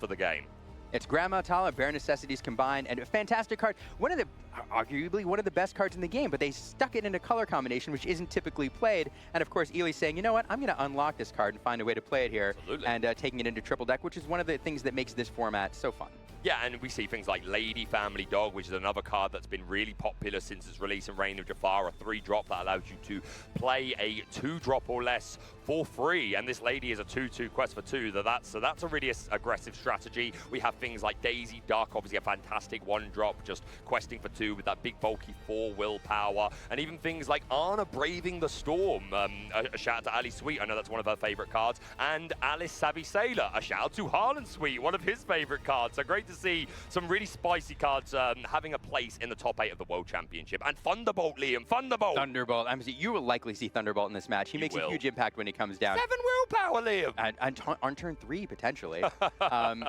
for the game. It's Grandma Tala, Bare Necessities combined, and a fantastic card. Arguably one of the best cards in the game, but they stuck it in a color combination, which isn't typically played. And of course, Ely's saying, you know what, I'm going to unlock this card and find a way to play it here. Absolutely. And taking it into triple deck, which is one of the things that makes this format so fun. Yeah, and we see things like Lady Family Dog, which is another card that's been really popular since its release in Reign of Jafar, a 3-drop that allows you to play a 2-drop or less for free. And this lady is a 2/2 quest for 2. So that's a really aggressive strategy. We have things like Daisy Duck, obviously a fantastic 1-drop, just questing for 2 with that big bulky 4 willpower. And even things like Anna Braving the Storm. A shout out to Ali Sweet, I know that's one of her favorite cards. And Alice Savvy Sailor, a shout out to Harlan Sweet, one of his favorite cards. So great to see some really spicy cards having a place in the top 8 of the World Championship. And Thunderbolt, Liam, Thunderbolt! Thunderbolt. You will likely see Thunderbolt in this match. He makes a huge impact when he comes down. 7 willpower, Liam! And on turn 3, potentially.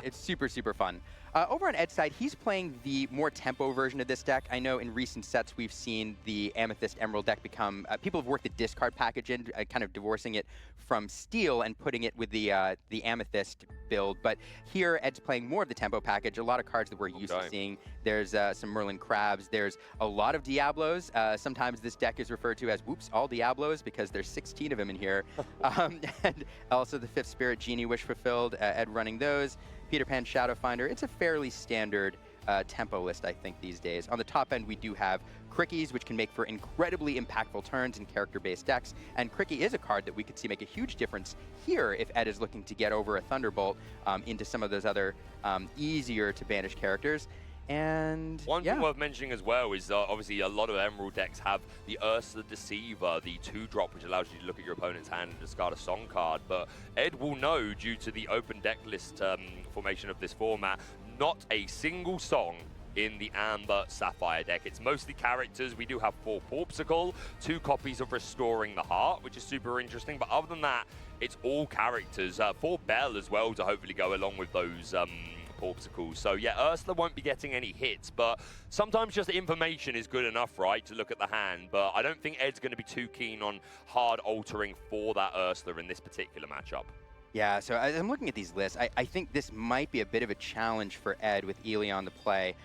It's super, super fun. Over on Ed's side, he's playing the more tempo version of this deck. I know in recent sets we've seen the Amethyst Emerald deck become, people have worked the discard package in, kind of divorcing it from Steel and putting it with the Amethyst build. But here, Ed's playing more of the tempo package, a lot of cards that we're used to seeing. There's some Merlin Crabs, there's a lot of Diablos. Sometimes this deck is referred to as, whoops, all Diablos, because there's 16 of them in here. And also the 5th Spirit Genie Wish Fulfilled, Ed running those. Peter Pan Shadow Finder. It's a fairly standard tempo list, I think, these days. On the top end, we do have Crickies, which can make for incredibly impactful turns in character-based decks. And Cricky is a card that we could see make a huge difference here if Ed is looking to get over a Thunderbolt into some of those other easier to banish characters. And one thing worth mentioning as well is obviously a lot of Emerald decks have the Ursa the Deceiver, the 2-drop, which allows you to look at your opponent's hand and discard a song card. But Ed will know, due to the open deck list formation of this format, not a single song in the Amber Sapphire deck. It's mostly characters. We do have 4 Porpsicle, 2 copies of Restoring the Heart, which is super interesting. But other than that, it's all characters. 4 Bell as well to hopefully go along with those Porpsicles. So yeah, Ursula won't be getting any hits, but sometimes just information is good enough, right, to look at the hand. But I don't think Ed's going to be too keen on hard altering for that Ursula in this particular matchup. Yeah, so as I'm looking at these lists, I think this might be a bit of a challenge for Ed with Ely on the play.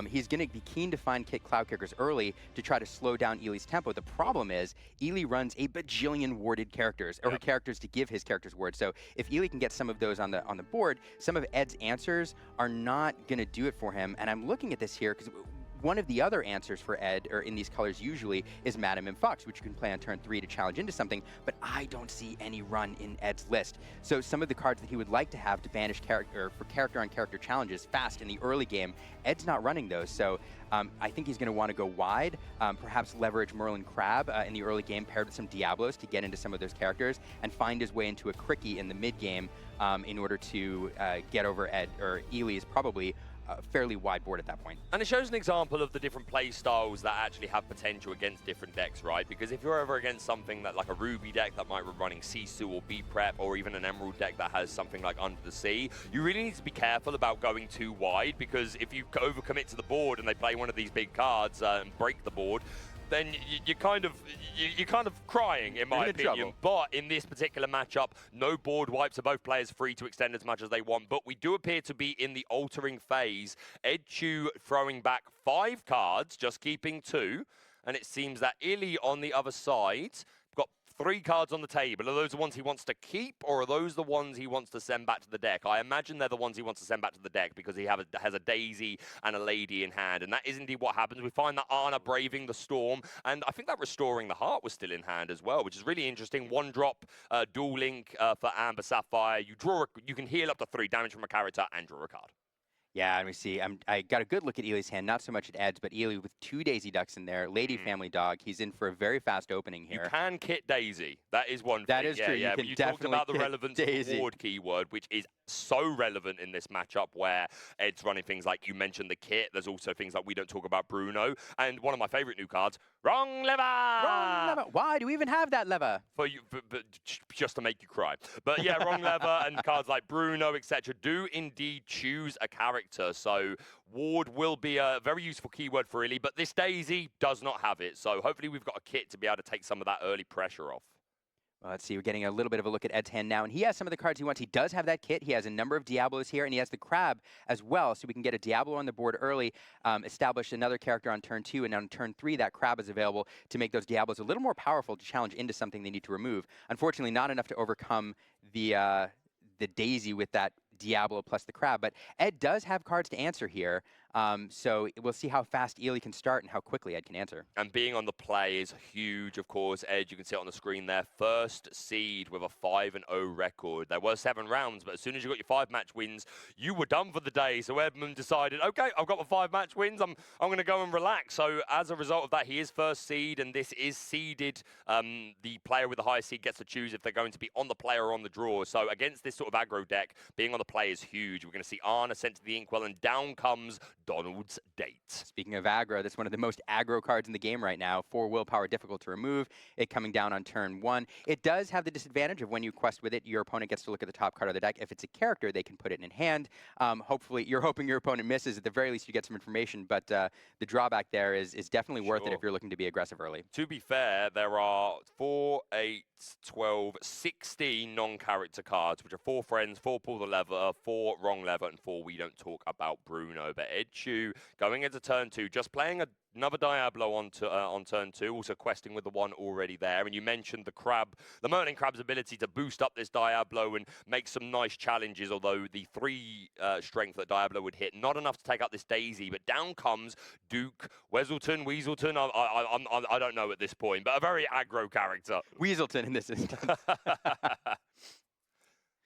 He's going to be keen to find Cloud Kickers early to try to slow down Ely's tempo. The problem is Ely runs a bajillion warded characters, or characters to give his characters wards. So if Ely can get some of those on the board, some of Ed's answers are not going to do it for him. And I'm looking at this here because one of the other answers for Ed, or in these colors usually, is Madam and Fox, which you can play on turn 3 to challenge into something, but I don't see any run in Ed's list. So some of the cards that he would like to have to banish character, for character-on-character challenges fast in the early game, Ed's not running those. So I think he's going to want to go wide, perhaps leverage Merlin Crab in the early game paired with some Diablos to get into some of those characters, and find his way into a Cricky in the mid-game in order to get over Ed, or Ely is probably fairly wide board at that point. And it shows an example of the different play styles that actually have potential against different decks, right? Because if you're ever against something that, like a Ruby deck that might be running Sisu or B-Prep, or even an Emerald deck that has something like Under the Sea, you really need to be careful about going too wide, because if you overcommit to the board and they play one of these big cards and break the board, then you're kind of crying, in my opinion. But in this particular matchup, no board wipes, are both players free to extend as much as they want. But we do appear to be in the altering phase. Ed Chu throwing back 5 cards, just keeping 2. And it seems that Illy on the other side got 3 cards on the table. Are those the ones he wants to keep, or are those the ones he wants to send back to the deck? I imagine they're the ones he wants to send back to the deck, because he has a Daisy and a Lady in hand, and that is indeed what happens. We find that Anna Braving the Storm, and I think that Restoring the Heart was still in hand as well, which is really interesting. 1-drop dual link for Amber Sapphire. You can heal up to 3 damage from a character and draw a card. Yeah, and we see, I got a good look at Ely's hand, not so much at Ed's, but Ely with 2 Daisy Ducks in there, Lady Family Dog. He's in for a very fast opening here. You can kit Daisy. That is one thing. That is true. Yeah, you but you talked about the relevance of the ward keyword, which is so relevant in this matchup, where Ed's running things like, you mentioned the kit. There's also things like We Don't Talk About Bruno. And one of my favorite new cards, Wrong Lever! Wrong Lever! Why do we even have that lever? For you, just to make you cry. But yeah, Wrong Lever and cards like Bruno, etc. do indeed choose a character. So ward will be a very useful keyword for Illy, but this Daisy does not have it. So hopefully we've got a kit to be able to take some of that early pressure off. Well, let's see, we're getting a little bit of a look at Ed's hand now, and he has some of the cards he wants. He does have that kit. He has a number of Diablos here, and he has the Crab as well, so we can get a Diablo on the board early, establish another character on turn 2, and on turn 3, that Crab is available to make those Diablos a little more powerful to challenge into something they need to remove. Unfortunately, not enough to overcome the Daisy with that Diablo plus the Crab, but Ed does have cards to answer here, so we'll see how fast Ely can start and how quickly Ed can answer. And being on the play is huge, of course. Ed, you can see it on the screen there, first seed with a 5-0 record. There were 7 rounds, but as soon as you got your 5-match wins, you were done for the day. So Edmund decided, okay, I've got my 5-match wins. I'm going to go and relax. So as a result of that, he is first seed, and this is seeded. The player with the highest seed gets to choose if they're going to be on the play or on the draw. So against this sort of aggro deck, being on the play is huge. We're going to see Arna sent to the Inkwell, and down comes Donald's Date. Speaking of aggro, that's one of the most aggro cards in the game right now. 4 willpower, difficult to remove. It coming down on turn 1. It does have the disadvantage of when you quest with it, your opponent gets to look at the top card of the deck. If it's a character, they can put it in hand. Hopefully, you're hoping your opponent misses. At the very least, you get some information. But the drawback there is definitely worth it if you're looking to be aggressive early. To be fair, there are 4, 8, 12, 16 non-character cards, which are 4 friends, 4 pull the lever, 4 wrong lever, and 4 we don't talk about Bruno. But Ed Chu going into turn 2, just playing another Diablo on turn 2, also questing with the one already there. And you mentioned the Crab, the Merlin Crab's ability to boost up this Diablo and make some nice challenges, although the 3 strength that Diablo would hit, not enough to take out this Daisy. But down comes Duke Weaselton, I don't know at this point, but a very aggro character. Weaselton in this instance.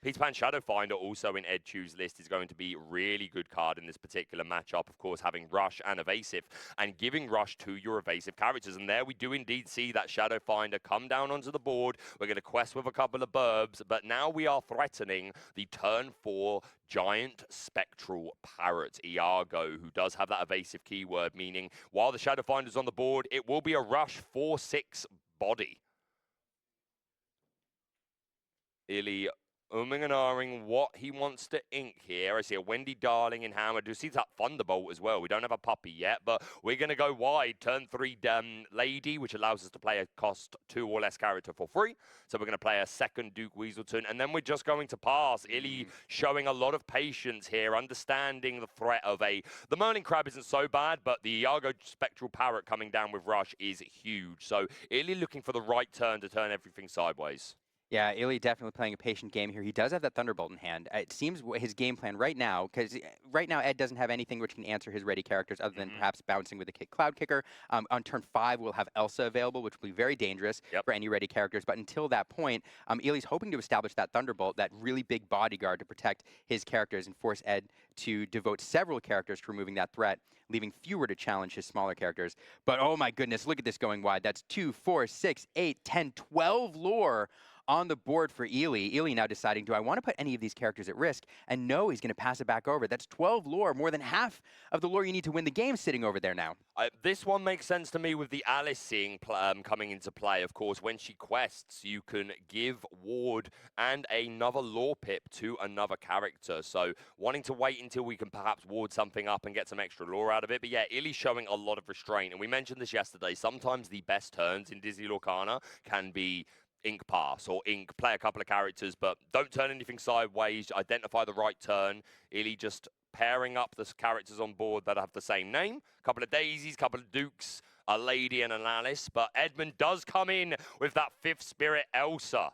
Peter Pan Shadowfinder also in Ed Chu's list is going to be a really good card in this particular matchup. Of course, having Rush and Evasive and giving Rush to your evasive characters. And there we do indeed see that Shadowfinder come down onto the board. We're going to quest with a couple of burbs, but now we are threatening the turn 4 giant spectral parrot, Iago, who does have that evasive keyword, meaning while the Shadowfinder's on the board, it will be a Rush 4/6 body. Illy umming and ahhing what he wants to ink here. I see a Wendy Darling in Hammer. Do see that Thunderbolt as well. We don't have a puppy yet, but we're going to go wide. Turn 3 Lady, which allows us to play a cost 2 or less character for free. So we're going to play a second Duke Weaselton, and then we're just going to pass. Illy showing a lot of patience here, understanding the threat of the Merlin Crab isn't so bad, but the Iago Spectral Parrot coming down with Rush is huge. So Illy looking for the right turn to turn everything sideways. Yeah, Illy definitely playing a patient game here. He does have that Thunderbolt in hand. It seems his game plan right now, because right now Ed doesn't have anything which can answer his ready characters other than perhaps bouncing with the Cloud Kicker. On turn 5, we'll have Elsa available, which will be very dangerous for any ready characters. But until that point, Illy's hoping to establish that Thunderbolt, that really big bodyguard to protect his characters and force Ed to devote several characters to removing that threat, leaving fewer to challenge his smaller characters. But oh my goodness, look at this going wide. That's 2, 4, 6, 8, 10, 12 lore on the board for Illy. Illy now deciding, do I want to put any of these characters at risk? And no, he's going to pass it back over. That's 12 lore, more than half of the lore you need to win the game sitting over there now. This one makes sense to me with the Alice seeing coming into play. Of course, when she quests, you can give Ward and another lore pip to another character. So wanting to wait until we can perhaps ward something up and get some extra lore out of it. But yeah, Illy's showing a lot of restraint. And we mentioned this yesterday. Sometimes the best turns in Disney Lorcana can be ink pass or ink play a couple of characters, but don't turn anything sideways. Identify the right turn. Illy just pairing up the characters on board that have the same name. A couple of Daisies, couple of Dukes, a Lady and an Alice. But Edmund does come in with that 5th Spirit Elsa.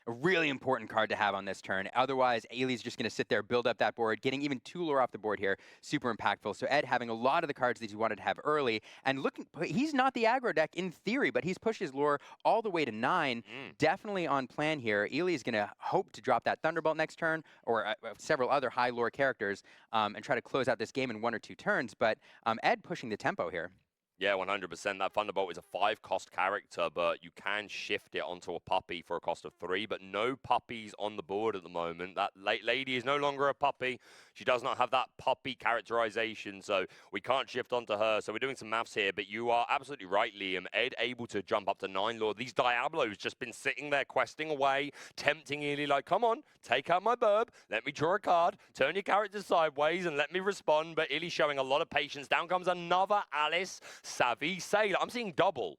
A really important card to have on this turn. Otherwise, Illy's just going to sit there, build up that board, getting even 2 lore off the board here. Super impactful. So Ed having a lot of the cards that he wanted to have early. And looking, he's not the aggro deck in theory, but he's pushed his lore all the way to 9. Definitely on plan here. Illy's going to hope to drop that Thunderbolt next turn, or several other high lore characters, and try to close out this game in 1 or 2 turns. But Ed pushing the tempo here. Yeah, 100%. That Thunderbolt is a 5-cost character, but you can shift it onto a puppy for a cost of 3, but no puppies on the board at the moment. That lady is no longer a puppy. She does not have that puppy characterization, so we can't shift onto her. So we're doing some maths here, but you are absolutely right, Liam. Ed able to jump up to 9 lore. These Diablos just been sitting there questing away, tempting Illy like, come on, take out my burb, let me draw a card, turn your character sideways, and let me respond. But Illy showing a lot of patience. Down comes another Alice. Savvy Sailor. I'm seeing double.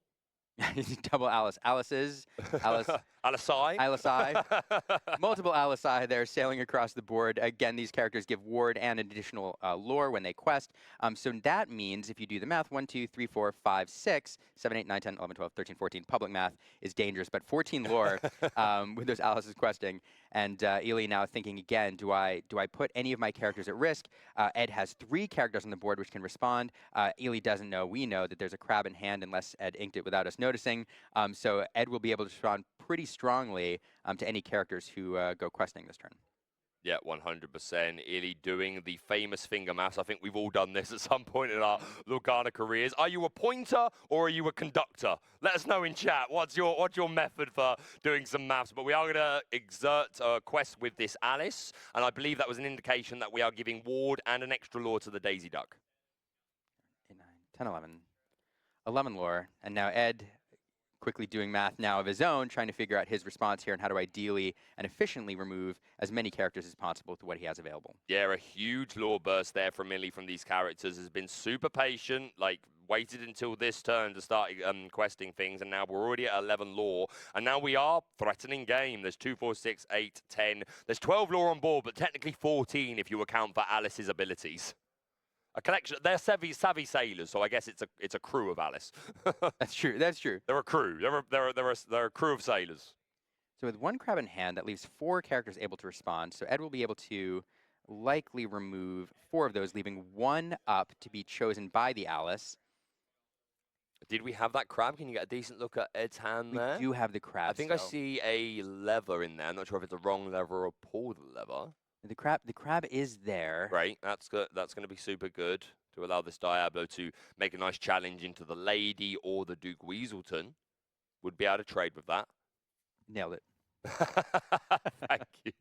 Double Alice. Alice's. Alice. Alisai. Alisai. Multiple Alisai there sailing across the board. Again, these characters give ward and additional lore when they quest. So that means if you do the math, 1, 2, 3, 4, 5, 6, 7, 8, 9, 10, 11, 12, 13, 14. Public math is dangerous, but 14 lore with those Alice's questing. And Ely now thinking again, do I put any of my characters at risk? Ed has 3 characters on the board which can respond. Ely doesn't know. We know that there's a crab in hand unless Ed inked it without us noticing. So Ed will be able to respond pretty strongly to any characters who go questing this turn. Yeah, 100%. Ely doing the famous finger maths. I think we've all done this at some point in our Lorcana careers. Are you a pointer or are you a conductor? Let us know in chat. What's your method for doing some maths? But we are going to exert a quest with this Alice, and I believe that was an indication that we are giving ward and an extra lore to the Daisy Duck. 8, 9, 10, 11. 11 lore, and now Ed quickly doing math now of his own, trying to figure out his response here and how to ideally and efficiently remove as many characters as possible to what he has available. Yeah, a huge lore burst there from Ely from these characters. Has been super patient, like waited until this turn to start questing things, and now we're already at 11 lore, and now we are threatening game. There's 2, 4, 6, 8, 10. There's 12 lore on board, but technically 14 if you account for Alice's abilities. A collection. They're savvy sailors, so I guess it's a crew of Alice. That's true. That's true. They're a crew. They're a crew of sailors. So with 1 crab in hand, that leaves 4 characters able to respond. So Ed will be able to likely remove 4 of those, leaving 1 up to be chosen by the Alice. Did we have that crab? Can you get a decent look at Ed's hand there? We do have the crab. I think I see a lever in there. I'm not sure if it's a wrong lever or a pull lever. The crab is there. Great, that's good. That's going to be super good to allow this Diablo to make a nice challenge into the Lady or the Duke Weaselton. Would be able to trade with that. Nailed it. Thank you.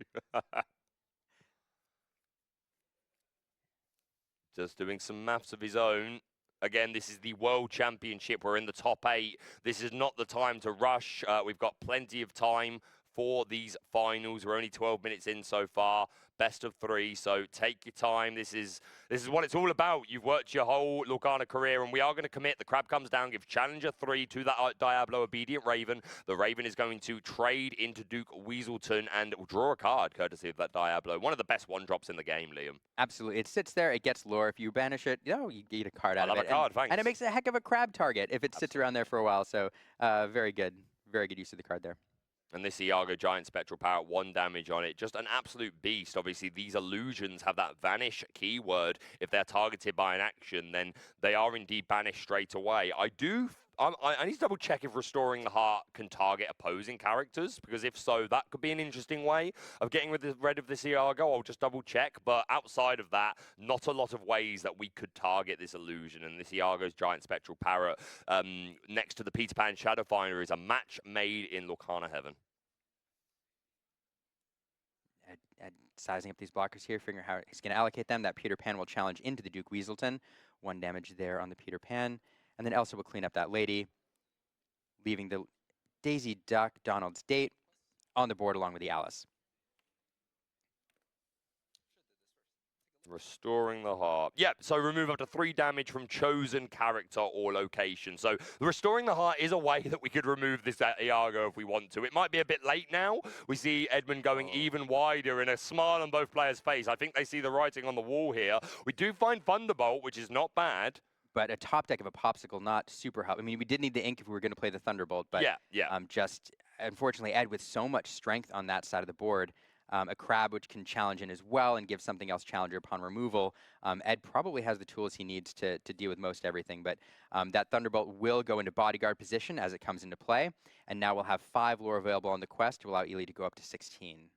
Just doing some maths of his own. Again, this is the World Championship. We're in the top 8. This is not the time to rush. We've got plenty of time for these finals. We're only 12 minutes in so far. Best of 3, so take your time. This is what it's all about. You've worked your whole Lorcana career, and we are going to commit. The crab comes down, give Challenger 3 to that Diablo Obedient Raven. The Raven is going to trade into Duke Weaselton and draw a card, courtesy of that Diablo. One of the best 1-drops in the game, Liam. Absolutely. It sits there, it gets lore. If you banish it, you get a card out of it. I love a card, thanks. And it makes a heck of a crab target if it sits around there for a while. So very good. Very good use of the card there. And this Iago Giant Spectral Power, 1 damage on it. Just an absolute beast. Obviously, these illusions have that vanish keyword. If they're targeted by an action, then they are indeed banished straight away. I need to double check if Restoring the Heart can target opposing characters, because if so, that could be an interesting way of getting rid of this Iago. I'll just double check. But outside of that, not a lot of ways that we could target this illusion. And this Iago's Giant Spectral Parrot next to the Peter Pan Shadowfinder is a match made in Lorcana heaven. Ed sizing up these blockers here, figuring how he's going to allocate them. That Peter Pan will challenge into the Duke Weaselton. 1 damage there on the Peter Pan. And then Elsa will clean up that Lady, leaving the Daisy Duck, Donald's Date, on the board along with the Alice. Restoring the Heart. Yep, so remove up to 3 damage from chosen character or location. So Restoring the Heart is a way that we could remove this Iago if we want to. It might be a bit late now. We see Edmund going even wider and a smile on both players' face. I think they see the writing on the wall here. We do find Thunderbolt, which is not bad. But a top deck of a Popsicle, not super helpful. I mean, we did need the ink if we were going to play the Thunderbolt, but just, unfortunately, Ed with so much strength on that side of the board, a crab which can challenge in as well and give something else challenger upon removal. Ed probably has the tools he needs to deal with most everything, but that Thunderbolt will go into bodyguard position as it comes into play, and now we'll have 5 lore available on the quest to allow Ely to go up to 16.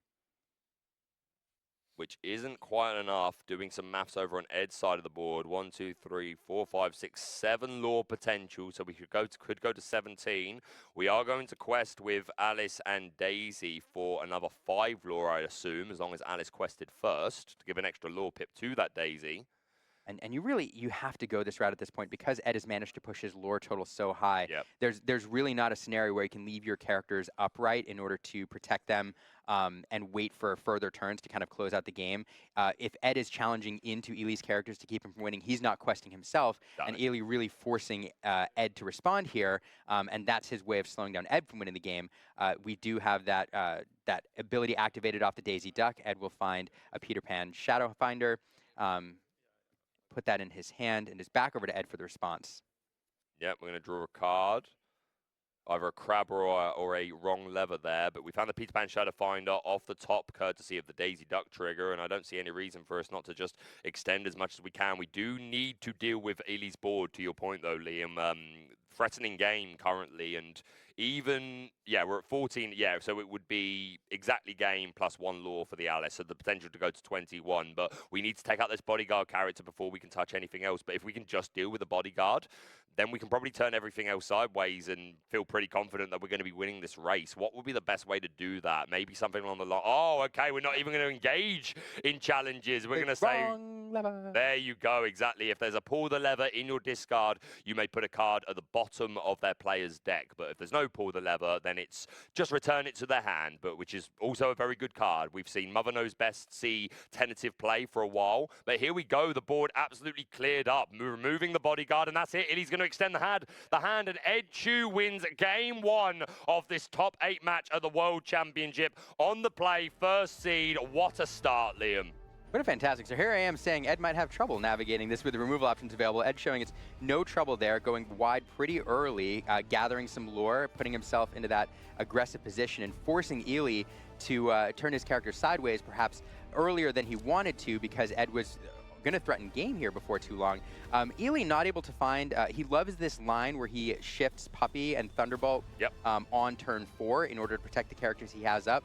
Which isn't quite enough. Doing some maths over on Ed's side of the board. 1, 2, 3, 4, 5, 6, 7 lore potential. So we could go to 17. We are going to quest with Alice and Daisy for another 5 lore, I assume, as long as Alice quested first to give an extra lore pip to that Daisy. And you have to go this route at this point because Ed has managed to push his lore total so high. Yep. There's really not a scenario where you can leave your characters upright in order to protect them and wait for further turns to kind of close out the game. If Ed is challenging into Ely's characters to keep him from winning, he's not questing himself, and Ely really forcing Ed to respond here, and that's his way of slowing down Ed from winning the game. We do have that that ability activated off the Daisy Duck. Ed will find a Peter Pan Shadow Finder. Put that in his hand and is back over to Ed for the response. Yep, we're going to draw a card. Either a crab or a wrong lever there, but we found the Peter Pan Shadow Finder off the top, courtesy of the Daisy Duck trigger, and I don't see any reason for us not to just extend as much as we can. We do need to deal with Ely's board, to your point, though, Liam. Threatening game currently, and even, yeah, we're at 14, yeah, so it would be exactly game plus 1 lore for the Alice, so the potential to go to 21, but we need to take out this bodyguard character before we can touch anything else. But if we can just deal with the bodyguard, then we can probably turn everything else sideways and feel pretty confident that we're going to be winning this race. What would be the best way to do that? Maybe something along the line, oh, okay, we're not even going to engage in challenges. We're going to say, lever. There you go, exactly. If there's a pull the lever in your discard, you may put a card at the bottom of their player's deck. But if there's no pull the lever, then it's just return it to their hand, but which is also a very good card. We've seen Mother Knows Best see tentative play for a while, but here we go. The board absolutely cleared up, removing the bodyguard, and that's it. Illy's going to extend the hand, and Ed Chu wins game 1 of this top 8 match of the World Championship on the play, first seed. What a start, Liam. What a fantastic. So here I am saying Ed might have trouble navigating this with the removal options available. Ed showing it's no trouble there, going wide pretty early, gathering some lore, putting himself into that aggressive position and forcing Ely to turn his character sideways perhaps earlier than he wanted to, because Ed was going to threaten game here before too long. Ely not able to find, he loves this line where he shifts Puppy and Thunderbolt on turn 4 in order to protect the characters he has up.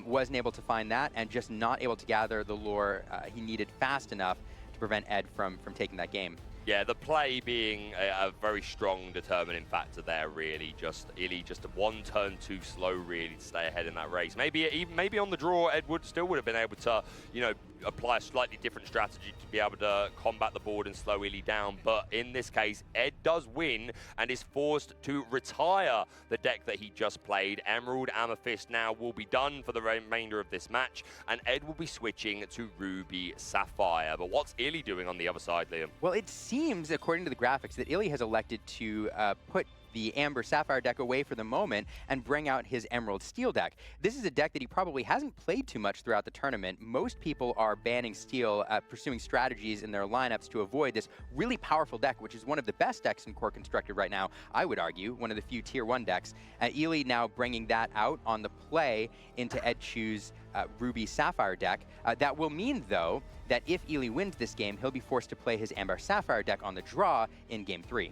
Wasn't able to find that, and just not able to gather the lore he needed fast enough to prevent Ed from taking that game. Yeah, the play being a very strong determining factor there, really. Just Ely just one turn too slow, really, to stay ahead in that race. Maybe on the draw, Ed still would have been able to, you know, apply a slightly different strategy to be able to combat the board and slow Ely down. But in this case, Ed does win and is forced to retire the deck that he just played. Emerald Amethyst now will be done for the remainder of this match, and Ed will be switching to Ruby Sapphire. But what's Ely doing on the other side, Liam? Well, it seems, according to the graphics, that Ely has elected to put the Amber Sapphire deck away for the moment and bring out his Emerald Steel deck. This is a deck that he probably hasn't played too much throughout the tournament. Most people are banning Steel, pursuing strategies in their lineups to avoid this really powerful deck, which is one of the best decks in Core Constructed right now, I would argue, one of the few Tier 1 decks. Ely now bringing that out on the play into Ed Chu's Ruby Sapphire deck. That will mean, though, that if Ely wins this game, he'll be forced to play his Amber Sapphire deck on the draw in Game 3.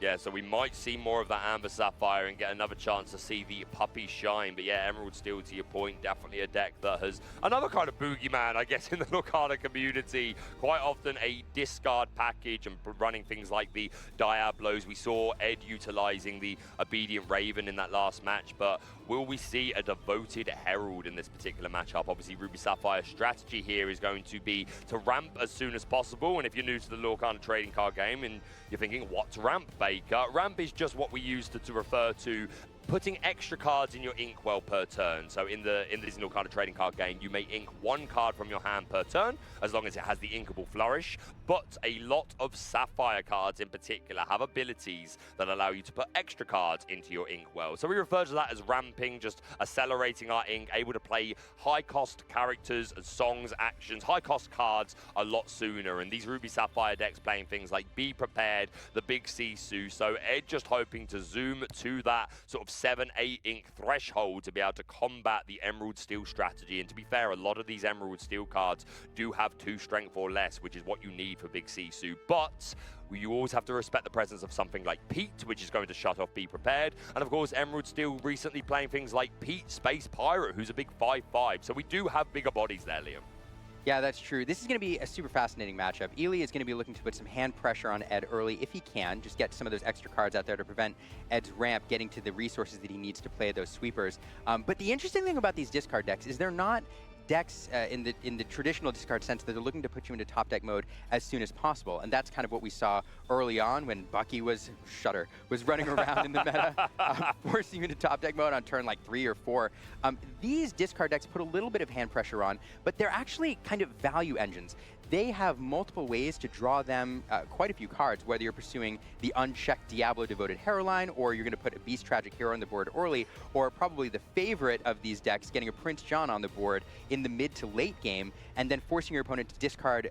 Yeah, so we might see more of that Amber Sapphire and get another chance to see the Puppy shine. But yeah, Emerald Steel, to your point, definitely a deck that has another kind of boogeyman, I guess, in the Lorcana community. Quite often a discard package and running things like the Diablos. We saw Ed utilizing the Obedient Raven in that last match, but will we see a devoted Herald in this particular matchup? Obviously, Ruby Sapphire's strategy here is going to be to ramp as soon as possible. And if you're new to the Lorcana trading card game and you're thinking, what's ramp, Baker? Ramp is just what we use to refer to putting extra cards in your inkwell per turn. So in the Disney Lorcana trading card game, you may ink 1 card from your hand per turn, as long as it has the inkable flourish. But a lot of Sapphire cards in particular have abilities that allow you to put extra cards into your inkwell. So we refer to that as ramping, just accelerating our ink, able to play high-cost characters, songs, actions, high-cost cards a lot sooner. And these Ruby Sapphire decks playing things like Be Prepared, the Big Sisu. So Ed just hoping to zoom to that sort of 7-8 ink threshold to be able to combat the Emerald Steel strategy. And to be fair, a lot of these Emerald Steel cards do have 2 strength or less, which is what you need for Big Sisu. But you always have to respect the presence of something like Pete, which is going to shut off Be Prepared. And of course, Emerald Steel recently playing things like Pete Space Pirate, who's a big 5/5. So we do have bigger bodies there, Liam. Yeah, that's true. This is going to be a super fascinating matchup. Ely is going to be looking to put some hand pressure on Ed early if he can, just get some of those extra cards out there to prevent Ed's ramp getting to the resources that he needs to play those sweepers. But the interesting thing about these discard decks is they're not decks in the traditional discard sense that they're looking to put you into top deck mode as soon as possible, and that's kind of what we saw early on when Bucky was running around in the meta, forcing you into top deck mode on turn like 3 or 4. These discard decks put a little bit of hand pressure on, but they're actually kind of value engines. They have multiple ways to draw them quite a few cards, whether you're pursuing the unchecked Diablo-devoted Hero line, or you're going to put a Beast Tragic Hero on the board early, or probably the favorite of these decks, getting a Prince John on the board in the mid to late game, and then forcing your opponent to discard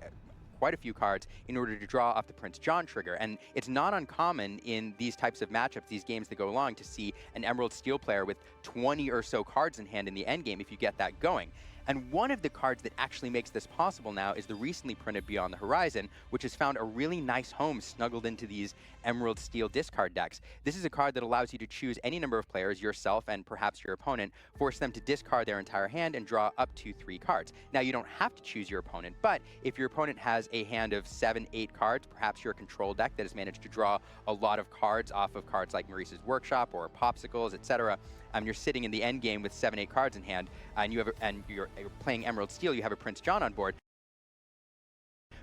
quite a few cards in order to draw off the Prince John trigger. And it's not uncommon in these types of matchups, these games that go along, to see an Emerald Steel player with 20 or so cards in hand in the end game if you get that going. And one of the cards that actually makes this possible now is the recently printed Beyond the Horizon, which has found a really nice home snuggled into these Emerald Steel discard decks. This is a card that allows you to choose any number of players, yourself and perhaps your opponent, force them to discard their entire hand and draw up to 3 cards. Now, you don't have to choose your opponent, but if your opponent has a hand of 7, 8 cards, perhaps your control deck that has managed to draw a lot of cards off of cards like Maurice's Workshop or Popsicles, etc., you're sitting in the end game with 7, 8 cards in hand, and you're playing Emerald Steel, you have a Prince John on board.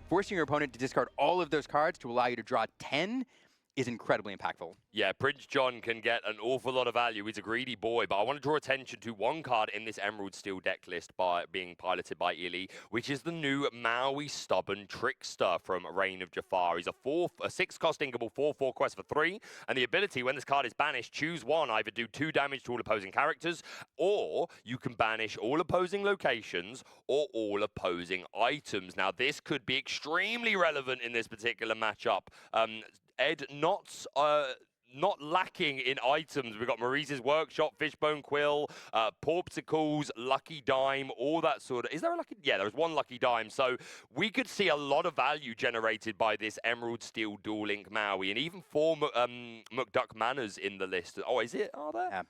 Forcing your opponent to discard all of those cards to allow you to draw 10 is incredibly impactful. Yeah, Prince John can get an awful lot of value. He's a greedy boy, but I want to draw attention to one card in this Emerald Steel deck list being piloted by Illy, which is the new Maui Stubborn Trickster from Reign of Jafar. He's a 6-cost inkable 4/4 quest for 3, and the ability, when this card is banished, choose one, either do 2 damage to all opposing characters, or you can banish all opposing locations or all opposing items. Now, this could be extremely relevant in this particular matchup. Ed, not lacking in items. We've got Maurice's Workshop, Fishbone Quill, Popsicles, Lucky Dime, all that sort of... Is there a Lucky... Yeah, there's one Lucky Dime. So we could see a lot of value generated by this Emerald Steel Dual Link Maui, and even 4 McDuck Manors in the list. Oh, is it? Are there? Yeah.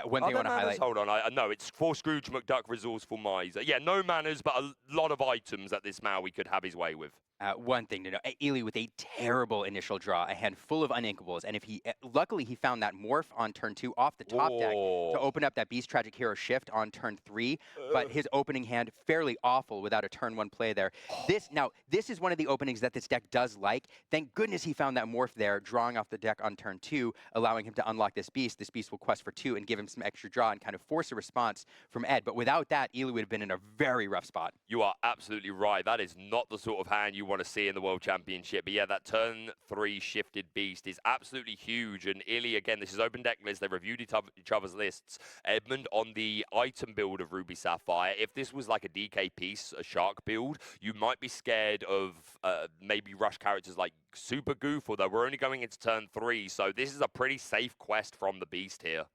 One thing I want to highlight. Hold on, no, it's 4 Scrooge McDuck Resourceful Miser. Yeah, no manners, but a lot of items that this Maui could have his way with. One thing to know, Illy with a terrible initial draw, a hand full of uninkables, and if he, luckily he found that morph on turn 2 off the top deck to open up that Beast Tragic Hero shift on turn 3, but his opening hand fairly awful without a turn 1 play there. This is one of the openings that this deck does like. Thank goodness he found that morph there, drawing off the deck on turn 2, allowing him to unlock this beast. This beast will quest for 2 and give him some extra draw and kind of force a response from Ed, but without that, Illy would have been in a very rough spot. You are absolutely right. That is not the sort of hand you want to see in the World Championship. But yeah, that turn 3 shifted beast is absolutely huge. And Illy, again, this is open deck list. They reviewed each other's lists. Edmund on the item build of Ruby Sapphire. If this was like a DK piece, a shark build, you might be scared of maybe rush characters like Super Goof, although we're only going into turn 3. So this is a pretty safe quest from the beast here.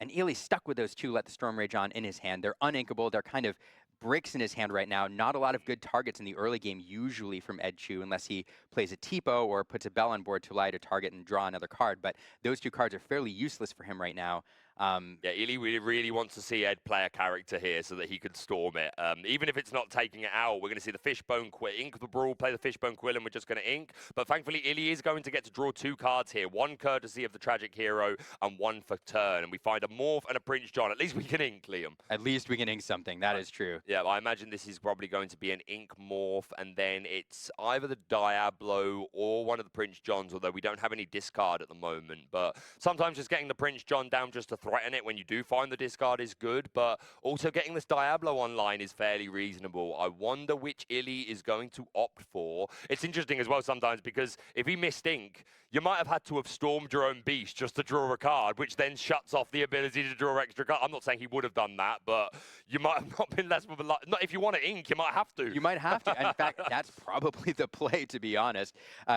And Illy's stuck with those 2 Let the Storm Rage on in his hand. They're uninkable. They're kind of bricks in his hand right now. Not a lot of good targets in the early game, usually from Ed Chu, unless he plays a Tipo or puts a Bell on board to allow you to target and draw another card. But those 2 cards are fairly useless for him right now. Yeah, Illy really wants to see Ed play a character here so that he could storm it. Even if it's not taking it out, we're going to see the Fishbone Quill, ink the Brawl, play the Fishbone Quill, and we're just going to ink. But thankfully, Illy is going to get to draw 2 cards here. 1 courtesy of the Tragic Hero and 1 for turn. And we find a Morph and a Prince John. At least we can ink, Liam. At least we can ink something. That is true. Yeah, I imagine this is probably going to be an ink Morph, and then it's either the Diablo or one of the Prince Johns, although we don't have any discard at the moment. But sometimes just getting the Prince John down just to threaten it when you do find the discard is good, but also getting this Diablo online is fairly reasonable. I wonder which Illy is going to opt for. It's interesting as well sometimes because if he missed ink, you might have had to have stormed your own beast just to draw a card, which then shuts off the ability to draw extra cards. I'm not saying he would have done that, but you might have not been less of a luck. Not if you want to ink, you might have to. You might have to. In fact, that's probably the play, to be honest.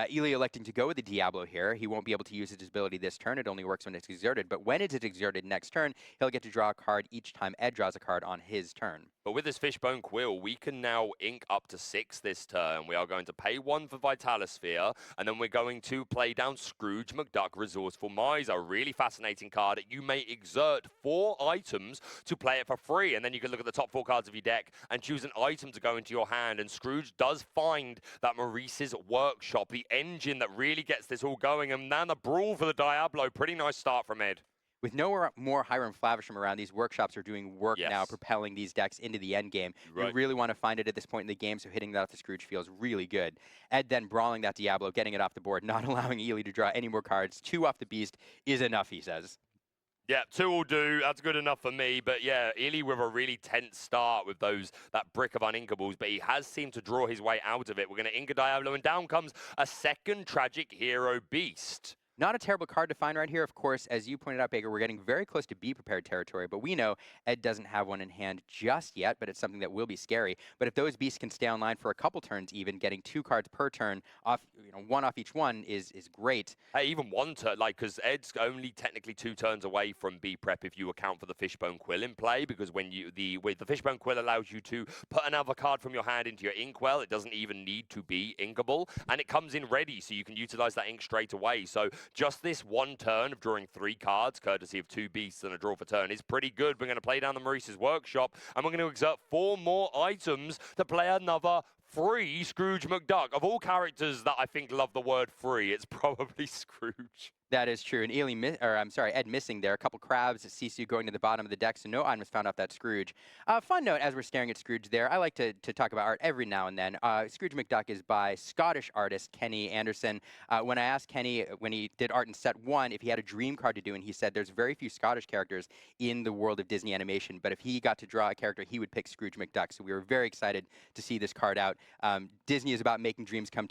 Illy electing to go with the Diablo here. He won't be able to use his ability this turn. It only works when it's exerted. But when it's exerted next turn, he'll get to draw a card each time Ed draws a card on his turn. But with this Fishbone Quill, we can now ink up to 6 this turn. We are going to pay 1 for Vitalosphere, and then we're going to play down Scrooge McDuck Resourceful Miser. Really fascinating card. You may exert 4 items to play it for free, and then you can look at the top 4 cards of your deck and choose an item to go into your hand. And Scrooge does find that Maurice's Workshop, the engine that really gets this all going, and then the Brawl for the Diablo. Pretty nice start from Ed. With no more Hiram Flavisham around, these workshops are doing work now, propelling these decks into the end game. Right. You really want to find it at this point in the game, so hitting that off the Scrooge feels really good. Ed then brawling that Diablo, getting it off the board, not allowing Ely to draw any more cards. 2 off the Beast is enough, he says. Yeah, 2 will do. That's good enough for me. But yeah, Ely with a really tense start with that brick of uninkables, but he has seemed to draw his way out of it. We're going to Inca Diablo, and down comes a second Tragic Hero Beast. Not a terrible card to find right here. Of course, as you pointed out, Baker, we're getting very close to Be Prepared territory, but we know Ed doesn't have one in hand just yet, but it's something that will be scary. But if those beasts can stay online for a couple turns even, getting 2 cards per turn, off, 1 off each one is great. Hey, even 1 turn, because Ed's only technically 2 turns away from B Prep if you account for the Fishbone Quill in play, because when the Fishbone Quill allows you to put another card from your hand into your Inkwell, it doesn't even need to be inkable, and it comes in ready, so you can utilize that ink straight away. So just this 1 turn of drawing 3 cards, courtesy of 2 beasts and a draw for turn, is pretty good. We're going to play down the Maurice's Workshop, and we're going to exert 4 more items to play another free Scrooge McDuck. Of all characters that I think love the word free, it's probably Scrooge. That is true. And Ed missing there. A couple crabs, Sisu going to the bottom of the deck, so no items found off that Scrooge. Fun note, as we're staring at Scrooge there, I like to talk about art every now and then. Scrooge McDuck is by Scottish artist Kenny Anderson. When I asked Kenny, when he did art in set 1, if he had a dream card to do, and he said there's very few Scottish characters in the world of Disney animation, but if he got to draw a character, he would pick Scrooge McDuck. So we were very excited to see this card out. Disney is about making dreams come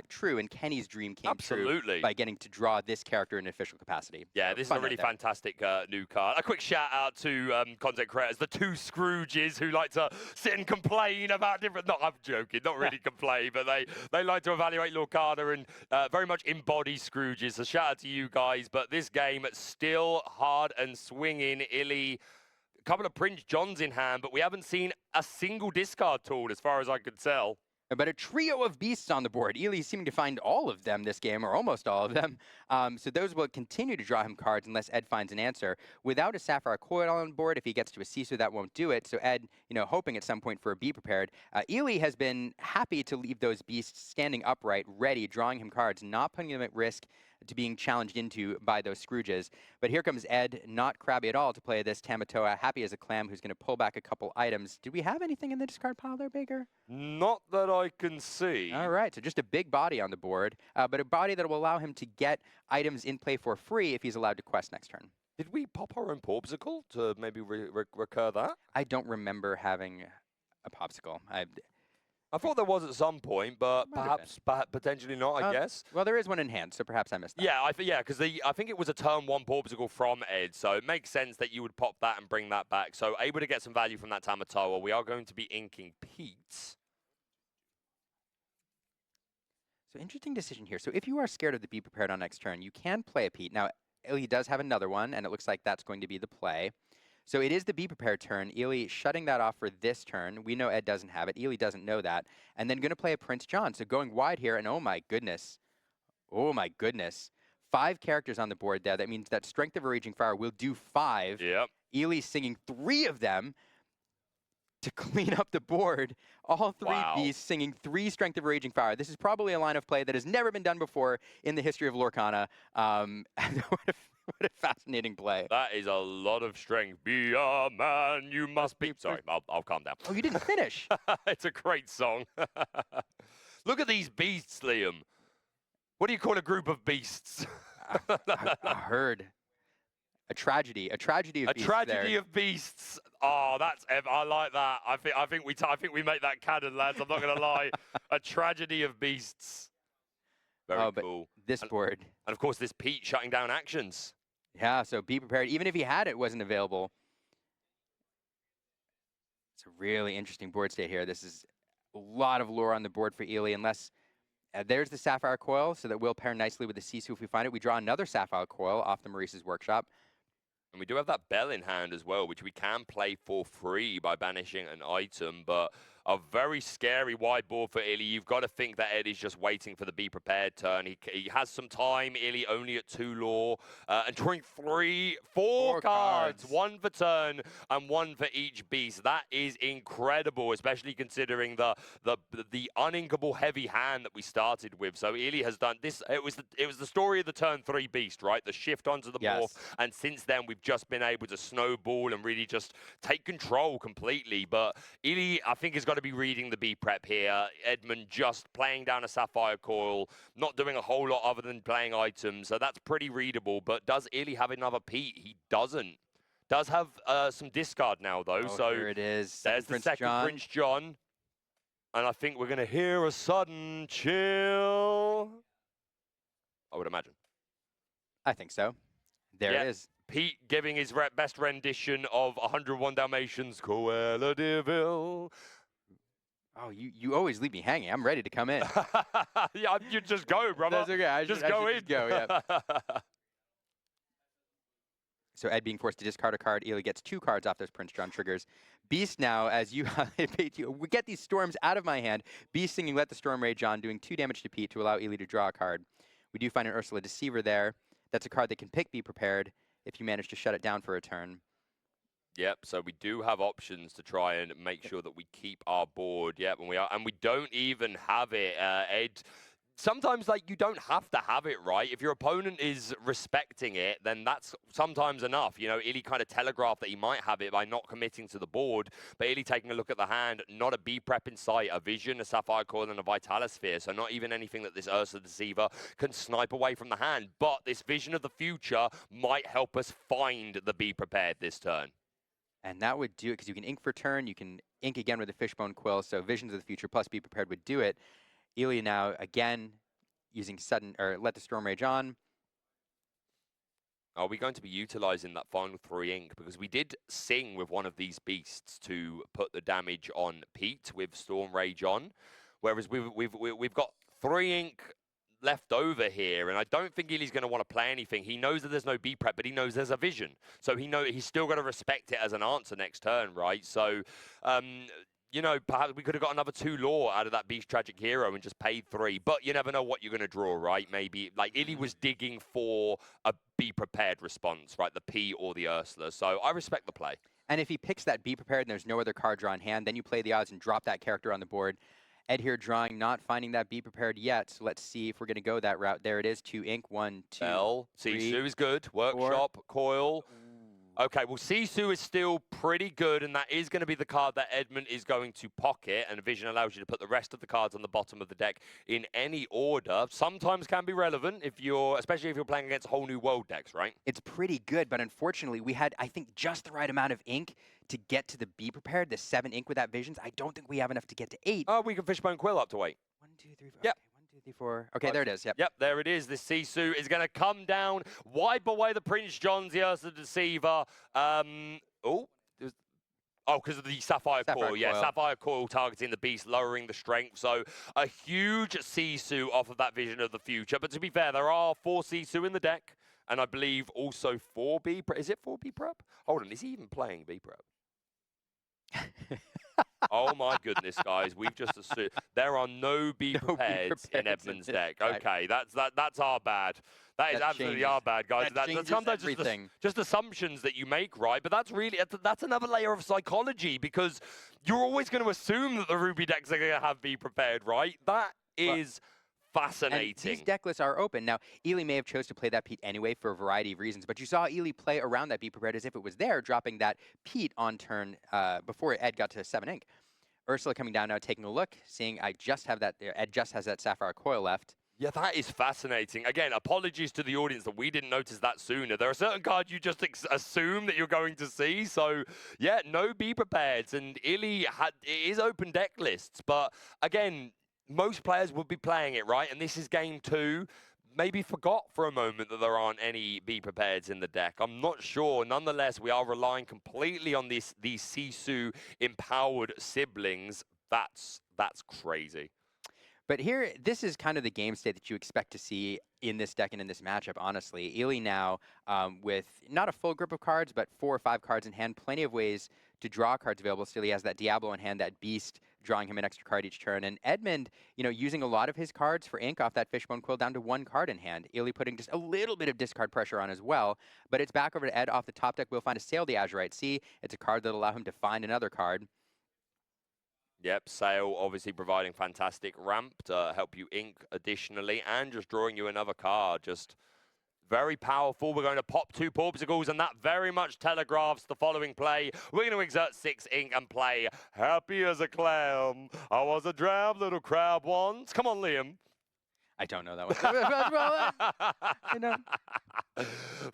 true, and Kenny's dream came true by getting to draw this character in an official capacity. Yeah, this is a really fantastic new card. A quick shout out to content creators, the 2 Scrooges who like to sit and complain about different, I'm joking, not really complain, but they like to evaluate Lorcana and very much embody Scrooges. So shout out to you guys, but this game still hard and swinging. Illy, a couple of Prince Johns in hand, but we haven't seen a single discard tool as far as I could tell. But a trio of beasts on the board. Ely seeming to find all of them this game, or almost all of them. So those will continue to draw him cards unless Ed finds an answer. Without a Sapphire Coil on board, if he gets to a Sisu, that won't do it. So Ed, hoping at some point for a Be Prepared. Ely has been happy to leave those beasts standing upright, ready, drawing him cards, not putting them at risk to being challenged into by those Scrooges. But here comes Ed, not crabby at all to play this Tamatoa, happy as a clam, who's going to pull back a couple items. Do we have anything in the discard pile there, Baker? Not that I can see. All right, so just a big body on the board, but a body that will allow him to get items in play for free if he's allowed to quest next turn. Did we pop our own Popsicle to maybe recur that? I don't remember having a Popsicle. I thought there was at some point, but perhaps potentially not, I guess. Well, there is one in hand, so perhaps I missed that. Yeah, because I think it was a turn 1 Popsicle from Ed, so it makes sense that you would pop that and bring that back. So able to get some value from that Tamatoa. We are going to be inking Pete. So interesting decision here. So if you are scared of the Be Prepared on next turn, you can play a Pete. Now, he does have another one, and it looks like that's going to be the play. So it is the Be Prepared turn. Ely shutting that off for this turn. We know Ed doesn't have it. Ely doesn't know that. And then going to play a Prince John. So going wide here, and oh my goodness. 5 characters on the board there. That means that Strength of a Raging Fire will do 5. Yep. Ely singing 3 of them to clean up the board. All 3 beasts singing 3 Strength of a Raging Fire. This is probably a line of play that has never been done before in the history of Lorcana. What a fascinating play. That is a lot of strength. Be a man, you must be. Sorry, I'll calm down. Oh, you didn't finish. It's a great song. Look at these beasts, Liam. What do you call a group of beasts? A herd. A tragedy. A tragedy of beasts. A tragedy of beasts. Oh, I like that. I think we make that canon, lads. I'm not going to lie. A tragedy of beasts. Very cool. This board. And of course, this Pete shutting down actions. Yeah, so Be Prepared. Even if he had it, it wasn't available. It's a really interesting board state here. This is a lot of lore on the board for Ely, unless there's the Sapphire Coil, so that will pair nicely with the Sisu if we find it. We draw another Sapphire Coil off the Maurice's Workshop. And we do have that Bell in hand as well, which we can play for free by banishing an item, but a very scary wide board for Illy. You've got to think that Ed is just waiting for the be prepared turn. He has some time. Illy only at 2 lore and drawing four cards. 1 for turn and 1 for each beast. That is incredible, especially considering the uninkable heavy hand that we started with. So Illy has done this. It was the story of the turn 3 beast, right? The shift onto the morph, and since then we've just been able to snowball and really just take control completely. But Illy, I think, has got to be reading the B prep here. Edmund just playing down a Sapphire Coil, not doing a whole lot other than playing items, so that's pretty readable. But does Illy have another Pete? He doesn't. Does have some discard now, though. Oh, so here it is. There's the second Prince John. And I think we're going to hear a sudden chill. I would imagine. I think so. There it is. Pete giving his best rendition of 101 Dalmatians, Cruella de Vil. Oh, you always leave me hanging. I'm ready to come in. Yeah, you just go, brother. That's okay. I just go in. Just go, yeah. So Ed being forced to discard a card. Illy gets 2 cards off those Prince John triggers. Beast now, as you we get these storms out of my hand. Beast singing Let the Storm Rage On, doing 2 damage to Pete to allow Illy to draw a card. We do find an Ursula Deceiver there. That's a card that can pick Be Prepared if you manage to shut it down for a turn. Yep, so we do have options to try and make sure that we keep our board. Yep, and we don't even have it, Ed. Sometimes, like, you don't have to have it, right? If your opponent is respecting it, then that's sometimes enough. You know, Illy kind of telegraphed that he might have it by not committing to the board, but Illy taking a look at the hand, not a B prep in sight, a Vision, a Sapphire Coil, and a Vitalosphere, so not even anything that this Ursula Deceiver can snipe away from the hand. But this Vision of the Future might help us find the Be Prepared this turn. And that would do it, because you can ink for turn, you can ink again with a Fishbone Quill, so Visions of the Future plus Be Prepared would do it. Illy now, again, using sudden, or Let the Storm Rage On. Are we going to be utilizing that final 3 ink? Because we did sing with one of these beasts to put the damage on Pete with Storm Rage On, whereas we've got 3 ink left over here, and I don't think Illy's going to want to play anything. He knows that there's no B prep, but he knows there's a Vision, so he's still got to respect it as an answer next turn, right? So, you know, perhaps we could have got another 2 lore out of that Beast Tragic Hero and just paid 3, but you never know what you're going to draw, right? Maybe, like, Illy was digging for a Be Prepared response, right? The P or the Ursula, so I respect the play. And if he picks that Be Prepared and there's no other card draw in hand, then you play the odds and drop that character on the board. Ed here drawing, not finding that Be Prepared yet, so let's see if we're going to go that route. There it is, 2 ink, 1, 2, L. 3, Sisu is good. Workshop, 4. Coil. Okay, well, Sisu is still pretty good, and that is going to be the card that Edmund is going to pocket, and Vision allows you to put the rest of the cards on the bottom of the deck in any order. Sometimes can be relevant, especially if you're playing against whole new world decks, right? It's pretty good, but unfortunately, we had, I think, just the right amount of ink to get to the Be Prepared, the 7 ink with that Visions. I don't think we have enough to get to 8. Oh, we can Fishbone Quill up to 8. 1, 2, 3, 4. Yep. Okay, 1, 2, 3, 4. Okay, there it is. Yep. Yep, there it is. This Sisu is going to come down, wipe away the Prince Johns, the Ursula Deceiver. Because of the Sapphire Coil. Yeah, Sapphire Coil targeting the beast, lowering the strength. So a huge Sisu off of that Vision of the Future. But to be fair, there are 4 Sisu in the deck, and I believe also 4 B prep. Is it 4 B prep? Hold on, is he even playing B prep? Oh my goodness, guys! We've just assumed there are no Be Prepared in Edmund's deck. Okay, that's our bad. That is absolutely our bad, guys. That's sometimes just assumptions that you make, right? But that's another layer of psychology, because you're always going to assume that the Ruby decks are going to have Be Prepared, right? That is fascinating. And these deck lists are open. Now, Illy may have chose to play that Pete anyway for a variety of reasons, but you saw Illy play around that Be Prepared as if it was there, dropping that Pete on turn before Ed got to 7 ink. Ursula coming down now, taking a look, seeing Ed just has that Sapphire Coil left. Yeah, that is fascinating. Again, apologies to the audience that we didn't notice that sooner. There are certain cards you just assume that you're going to see. So, yeah, no Be Prepared. And Illy is open deck lists. But, again, most players would be playing it, right? And this is game 2. Maybe forgot for a moment that there aren't any Be Prepareds in the deck. I'm not sure. Nonetheless, we are relying completely on these Sisu-empowered siblings. That's crazy. But here, this is kind of the game state that you expect to see in this deck and in this matchup, honestly. Illy now, with not a full grip of cards, but 4 or 5 cards in hand, plenty of ways to draw cards available. Still, he has that Diablo in hand, that Beast drawing him an extra card each turn. And Edmund, using a lot of his cards for ink off that Fishbone Quill down to 1 card in hand. Ely putting just a little bit of discard pressure on as well. But it's back over to Ed. Off the top deck, we'll find a Sail the Azurite Sea. It's a card that'll allow him to find another card. Yep, Sail obviously providing fantastic ramp to help you ink additionally, and just drawing you another card. Just very powerful. We're going to pop 2 Porpsicles, and that very much telegraphs the following play. We're going to exert 6 ink and play Happy as a Clam. I was a drab little crab once. Come on, Liam. I don't know that one.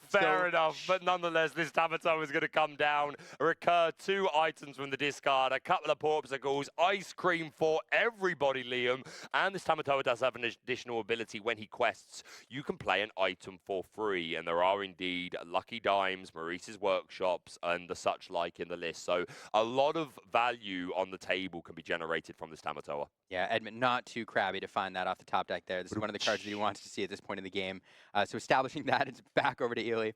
Fair enough, but nonetheless, this Tamatoa is going to come down, recur 2 items from the discard, a couple of Porpsicles, ice cream for everybody, Liam. And this Tamatoa does have an additional ability when he quests. You can play an item for free, and there are indeed Lucky Dimes, Maurice's Workshops, and the such like in the list. So a lot of value on the table can be generated from this Tamatoa. Yeah, Edmund not too crabby to find that off the top deck there. This is one of the cards that he wants to see at this point in the game. So establishing that, it's back over to Ely.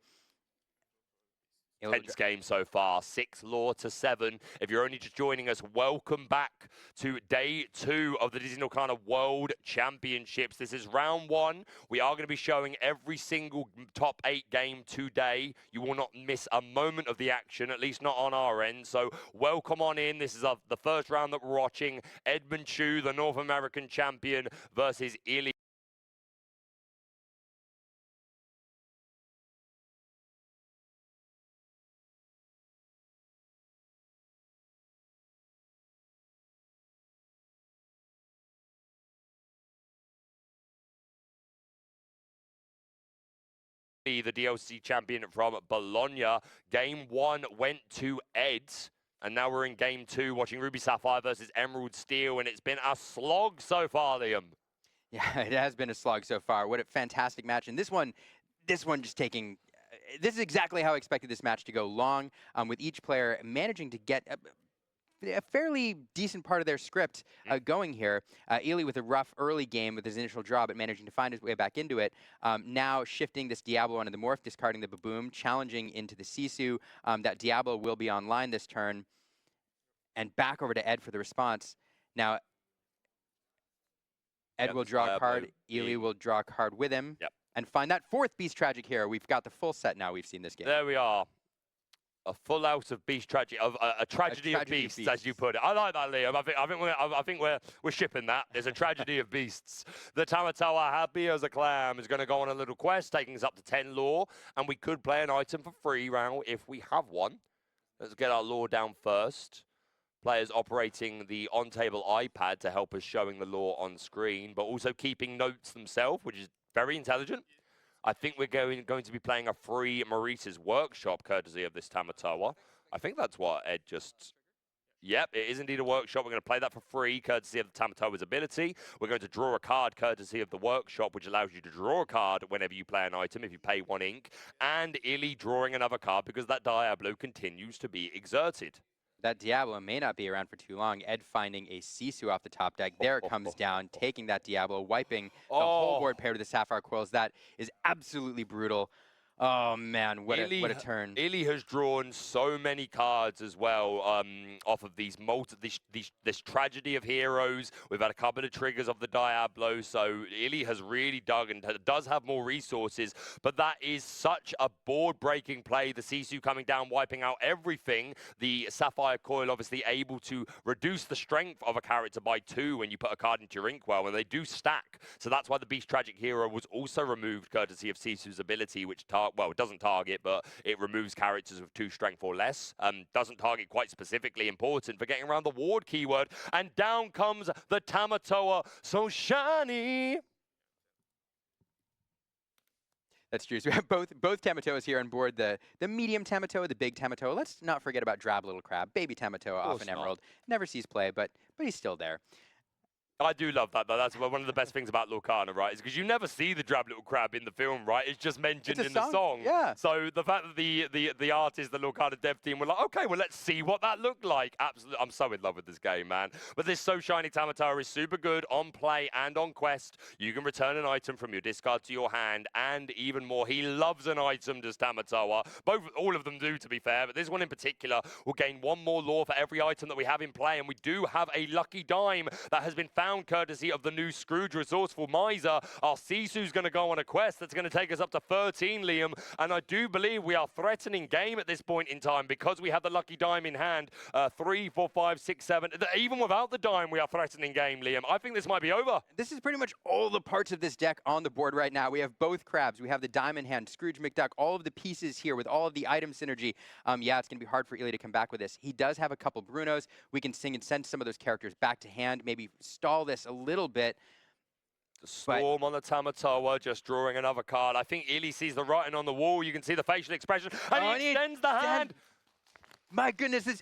Tense game so far, 6 lore to 7. If you're only just joining us, welcome back to day 2 of the Disney Lorcana World Championships. This is round 1. We are going to be showing every single top 8 game today. You will not miss a moment of the action, at least not on our end. So welcome on in. This is the first round that we're watching. Edmund Chu, the North American champion, versus Ely. The DLC champion from Bologna. Game 1 went to Ed, and now we're in game 2 watching Ruby Sapphire versus Emerald Steel, and it's been a slog so far, Liam. Yeah, it has been a slog so far. What a fantastic match. And this one just taking... This is exactly how I expected this match to go long, with each player managing to get a fairly decent part of their script going here. Ely with a rough early game with his initial draw, but managing to find his way back into it. Now shifting this Diablo onto the Morph, discarding the Baboom, challenging into the Sisu. That Diablo will be online this turn. And back over to Ed for the response. Now, Ed will draw a card. Ely will draw a card with him. And find that 4th Beast Tragic Hero. We've got the full set now we've seen this game. There we are. A full house of beast tragedy, a tragedy of beasts, as you put it. I like that, Liam. I think we're shipping that. There's a tragedy of beasts. The Tamatoa, happy as a clam, is going to go on a little quest, taking us up to 10 lore, and we could play an item for free round if we have one. Let's get our lore down first. Players operating the on-table iPad to help us showing the lore on screen, but also keeping notes themselves, which is very intelligent. I think we're going to be playing a free Maurice's Workshop, courtesy of this Tamatoa. I think that's what Ed just... Yep, it is indeed a workshop. We're going to play that for free, courtesy of the Tamatoa's ability. We're going to draw a card, courtesy of the workshop, which allows you to draw a card whenever you play an item, if you pay 1 ink. And Ely drawing another card, because that Diablo continues to be exerted. That Diablo may not be around for too long. Ed finding a Sisu off the top deck. There it comes down, taking that Diablo, wiping the whole board paired with the Sapphire Quills. That is absolutely brutal. Oh, man, what a turn. Ely has drawn so many cards as well off of these this tragedy of heroes. We've had a couple of triggers of the Diablo, so Ely has really dug and does have more resources, but that is such a board-breaking play. The Sisu coming down, wiping out everything. The Sapphire Coil obviously able to reduce the strength of a character by 2 when you put a card into your inkwell, and they do stack. So that's why the Beast Tragic Hero was also removed, courtesy of Sisu's ability, which well, it doesn't target, but it removes characters with 2 strength or less. Doesn't target quite specifically, important for getting around the ward keyword. And down comes the Tamatoa, so shiny. That's true. So we have both Tamatoas here on board. The medium Tamatoa, the big Tamatoa. Let's not forget about Drab Little Crab. Baby Tamatoa off an Emerald. Never sees play, but he's still there. I do love that, though. That's one of the best things about Lorcana, right? Is because you never see the drab little crab in the film, right? It's just mentioned in the song. Yeah. So the fact that the artist, the Lorcana dev team were like, okay, well, let's see what that looked like. Absolutely, I'm so in love with this game, man. But this So Shiny Tamatoa is super good on play and on quest. You can return an item from your discard to your hand, and even more. He loves an item, does Tamatoa. All of them do, to be fair, but this one in particular will gain 1 more lore for every item that we have in play, and we do have a lucky dime that has been found courtesy of the new Scrooge Resourceful Miser. Our Sisu's going to go on a quest that's going to take us up to 13, Liam, and I do believe we are threatening game at this point in time because we have the lucky dime in hand. 3, 4, 5, 6, 7. Even without the dime, we are threatening game, Liam. I think this might be over. This is pretty much all the parts of this deck on the board right now. We have both crabs. We have the dime in hand, Scrooge McDuck, all of the pieces here with all of the item synergy. Yeah, it's going to be hard for Ely to come back with this. He does have a couple Brunos. We can sing and send some of those characters back to hand, maybe stall this a little bit. The Storm on the Tamatoa, just drawing another card. I think Ely sees the writing on the wall. You can see the facial expression, and he extends the hand. My goodness, this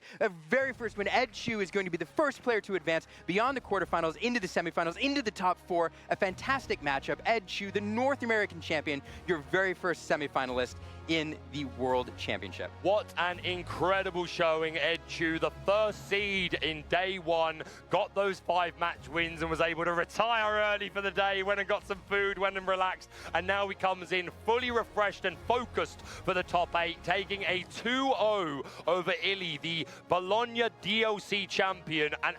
very first win. Ed Chu is going to be the first player to advance beyond the quarterfinals, into the semifinals, into the top 4. A fantastic matchup. Ed Chu, the North American champion, your very first semifinalist in the World Championship. What an incredible showing. Ed Chu, the first seed in day 1, got those 5 match wins and was able to retire early for the day, went and got some food, went and relaxed, and now he comes in fully refreshed and focused for the top 8, taking a 2-0 over Ely, the Bologna DLC champion, and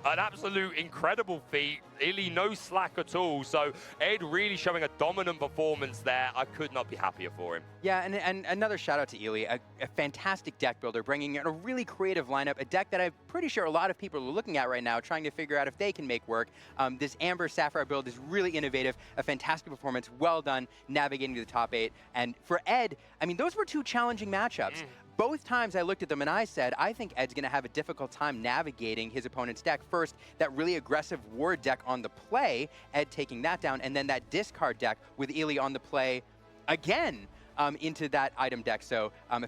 an absolute incredible feat. Ely no slack at all. So Ed really showing a dominant performance there. I could not be happier for him. Yeah, and another shout out to Ely, a fantastic deck builder, bringing in a really creative lineup, a deck that I'm pretty sure a lot of people are looking at right now, trying to figure out if they can make work. This Amber Sapphire build is really innovative, a fantastic performance, well done, navigating to the top 8. And for Ed, I mean, those were 2 challenging matchups. Both times I looked at them and I said, I think Ed's going to have a difficult time navigating his opponent's deck. First, that really aggressive war deck on the play, Ed taking that down, and then that discard deck with Ely on the play again into that item deck. So a